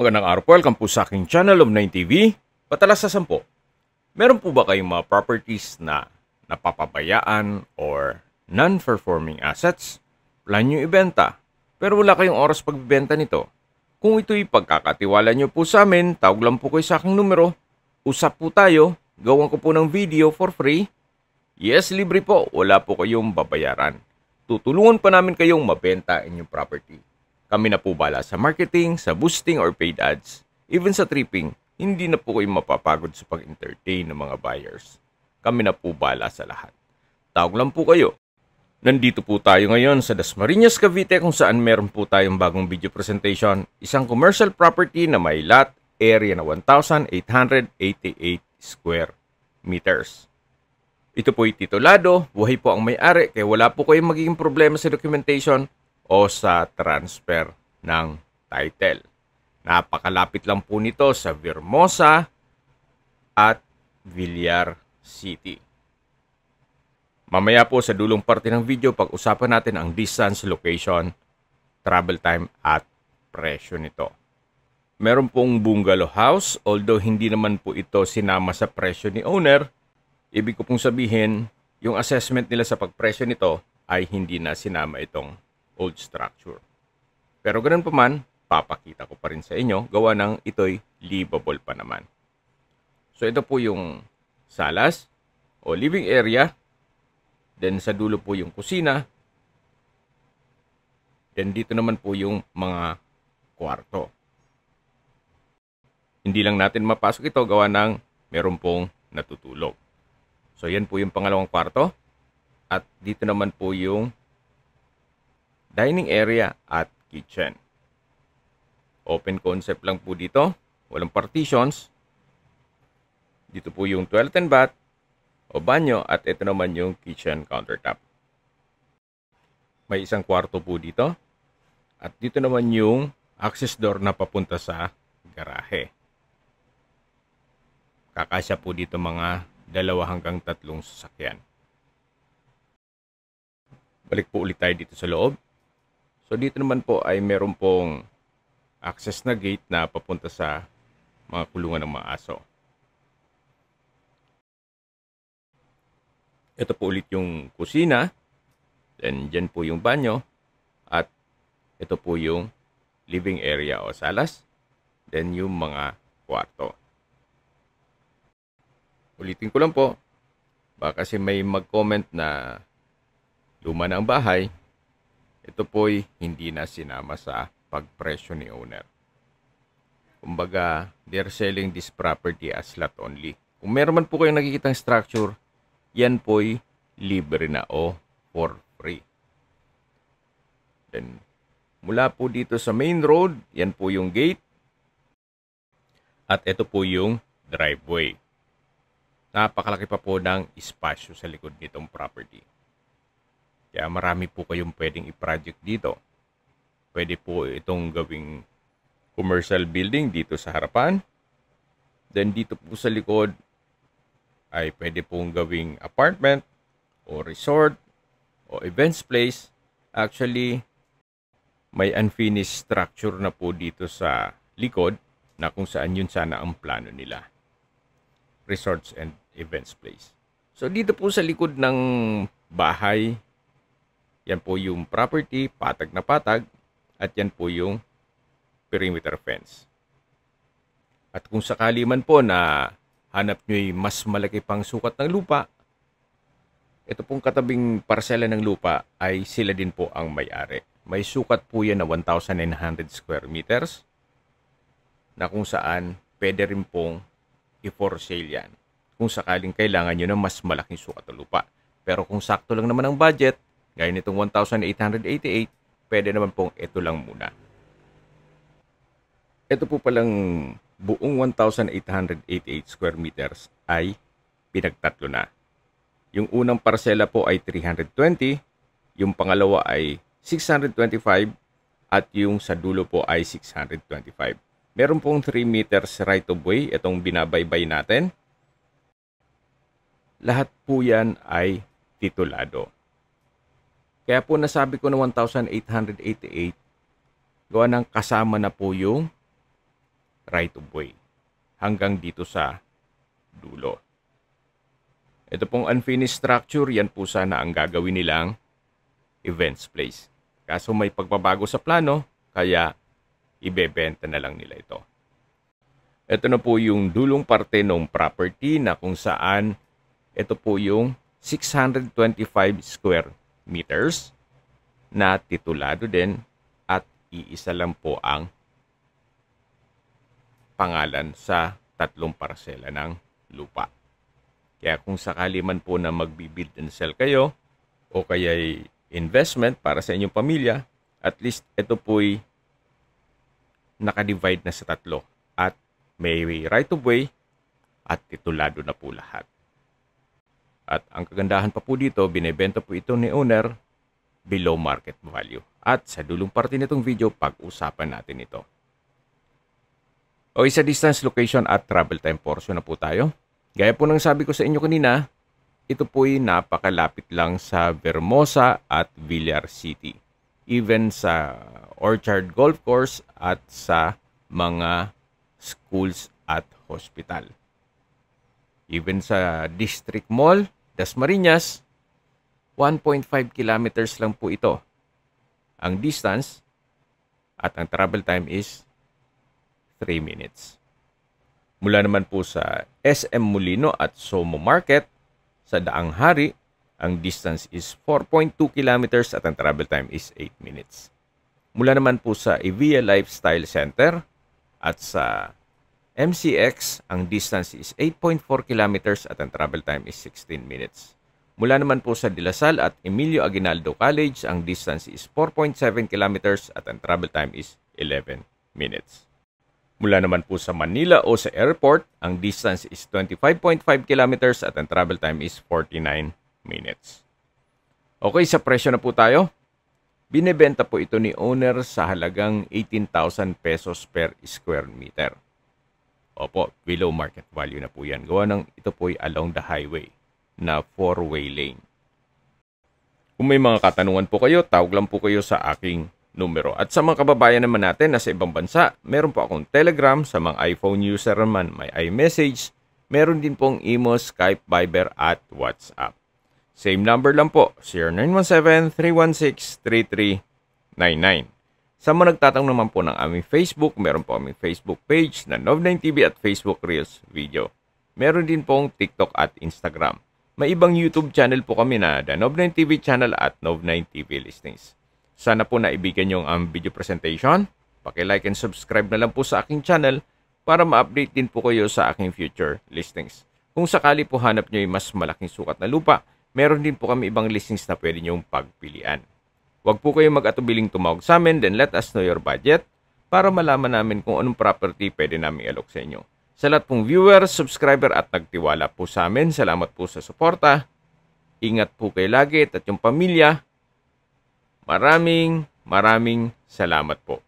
Magandang araw po, welcome po sa aking channel of 9TV. Patalas sa 10. Meron po ba kayong mga properties na napapabayaan or non-performing assets? Plan nyo ibenta, pero wala kayong oras pagbibenta nito. Kung ito'y pagkakatiwala nyo po sa amin, tawag lang po kayo sa aking numero. Usap po tayo, gawan ko po ng video for free. Yes, libre po, wala po kayong babayaran. Tutulungan pa namin kayong mabenta inyong property. Kami na po bala sa marketing, sa boosting or paid ads. Even sa tripping, hindi na po kayo mapapagod sa pag-entertain ng mga buyers. Kami na po bala sa lahat. Tawag lang po kayo. Nandito po tayo ngayon sa Dasmariñas, Cavite kung saan meron po tayong bagong video presentation. Isang commercial property na may lot area na 1,888 square meters. Ito po'y titulado, buhay po ang may-ari kaya wala po kayong magiging problema sa documentation o sa transfer ng title. Napakalapit lang po nito sa Villahermosa at Villar City. Mamaya po sa dulong parte ng video, pag-usapan natin ang distance, location, travel time at presyo nito. Meron pong bungalow house, although hindi naman po ito sinama sa presyo ni owner. Ibig ko pong sabihin, yung assessment nila sa pagpresyo nito ay hindi na sinama itong old structure. Pero ganun pa man, papakita ko pa rin sa inyo, gawa ng ito'y livable pa naman. So ito po yung salas o living area. Then sa dulo po yung kusina. Then dito naman po yung mga kwarto. Hindi lang natin mapasok ito gawa ng meron pong natutulog. So yan po yung pangalawang kwarto. At dito naman po yung dining area at kitchen. Open concept lang po dito. Walang partitions. Dito po yung toilet and bath o banyo at ito naman yung kitchen countertop. May isang kwarto po dito. At dito naman yung access door na papunta sa garahe. Kakasya po dito mga 2 hanggang 3 sasakyan. Balik po ulit tayo dito sa loob. So dito naman po ay meron pong access na gate na papunta sa mga kulungan ng mga aso. Ito po ulit yung kusina. Then dyan po yung banyo. At ito po yung living area o salas. Then yung mga kwarto. Ulitin ko lang po. Baka kasi may mag-comment na luma na ang bahay. Ito po'y hindi na sinama sa pagpresyo ni owner. Kumbaga, they're selling this property as lot only. Kung meron man po kayong nakikitang structure, yan po'y libre na o for free. Then, mula po dito sa main road, yan po yung gate. At ito po yung driveway. Napakalaki pa po ng espasyo sa likod nitong property. Kaya marami po kayong pwedeng i-project dito. Pwede po itong gawing commercial building dito sa harapan. Then dito po sa likod ay pwede pong gawing apartment o resort o events place. Actually, may unfinished structure na po dito sa likod na kung saan yun sana ang plano nila. Resorts and events place. So dito po sa likod ng bahay, yan po yung property, patag na patag, at yan po yung perimeter fence. At kung sakali man po na hanap nyo'y mas malaki pang sukat ng lupa, ito pong katabing parsela ng lupa ay sila din po ang may-ari. May sukat po yan na 1,900 square meters na kung saan pwede rin pong i-for sale yan. Kung sakaling kailangan nyo ng mas malaking sukat ng lupa. Pero kung sakto lang naman ang budget, gaya nitong 1,888, pwede naman pong ito lang muna. Ito po palang buong 1,888 square meters ay pinagtatlo na. Yung unang parsela po ay 320, yung pangalawa ay 625, at yung sa dulo po ay 625. Meron pong 3 meters right of way, itong binabaybay natin. Lahat po yan ay titulado. Kaya po nasabi ko na 1,888, gawa ng kasama na po yung right of way hanggang dito sa dulo. Ito pong unfinished structure, yan po sana ang gagawin nilang events place. Kaso may pagbabago sa plano, kaya ibebenta na lang nila ito. Ito na po yung dulong parte ng property na kung saan ito po yung 625 square meters na titulado din at iisa lang po ang pangalan sa 3 parsela ng lupa. Kaya kung sakali man po na magbi-build and sell kayo o kaya investment para sa inyong pamilya, at least ito po'y nakadivide na sa 3 at may right of way at titulado na po lahat. At ang kagandahan pa po dito, binebenta po ito ni owner below market value. At sa dulong parte nitong video, pag-usapan natin ito. Okay, sa distance, location at travel time portion na po tayo. Gaya po ng sabi ko sa inyo kanina, ito po'y napakalapit lang sa Vermosa at Villar City. Even sa Orchard Golf Course at sa mga schools at hospital. Even sa District Mall, Dasmariñas, 1.5 kilometers lang po ito ang distance at ang travel time is 3 minutes. Mula naman po sa SM Molino at Somo Market sa Daang Hari, ang distance is 4.2 kilometers at ang travel time is 8 minutes. Mula naman po sa Evia Lifestyle Center at sa MCX, ang distance is 8.4 kilometers at ang travel time is 16 minutes. Mula naman po sa De La Salle at Emilio Aguinaldo College, ang distance is 4.7 kilometers at ang travel time is 11 minutes. Mula naman po sa Manila o sa airport, ang distance is 25.5 kilometers at ang travel time is 49 minutes. Okay, sa presyo na po tayo. Binebenta po ito ni owner sa halagang 18,000 pesos per square meter. Opo, below market value na po yan. Gawa ng ito po ay along the highway na 4-way lane. Kung may mga katanungan po kayo, tawag lang po kayo sa aking numero. At sa mga kababayan naman natin na sa ibang bansa, meron po akong Telegram. Sa mga iPhone user naman, may iMessage. Meron din pong Imo, Skype, Viber at WhatsApp. Same number lang po, 0917-316-3399. Sa mga nagtatanong naman po ng aming Facebook, meron po aming Facebook page na Nov9TV at Facebook Reels Video. Meron din pong TikTok at Instagram. May ibang YouTube channel po kami na The Nov9TV Channel at Nov9TV Listings. Sana po naibigan nyo ang video presentation. Paki-like and subscribe na lang po sa aking channel para ma-update din po kayo sa aking future listings. Kung sakali po hanap nyo yung mas malaking sukat na lupa, meron din po kami ibang listings na pwede nyong pagpilian. Huwag po kayong mag-atubiling tumawag sa amin, then let us know your budget para malaman namin kung anong property pwede namin alok sa inyo. Sa lahat pong viewers, subscriber at nagtiwala po sa amin, salamat po sa suporta. Ingat po kayo lagi at yung pamilya. Maraming salamat po.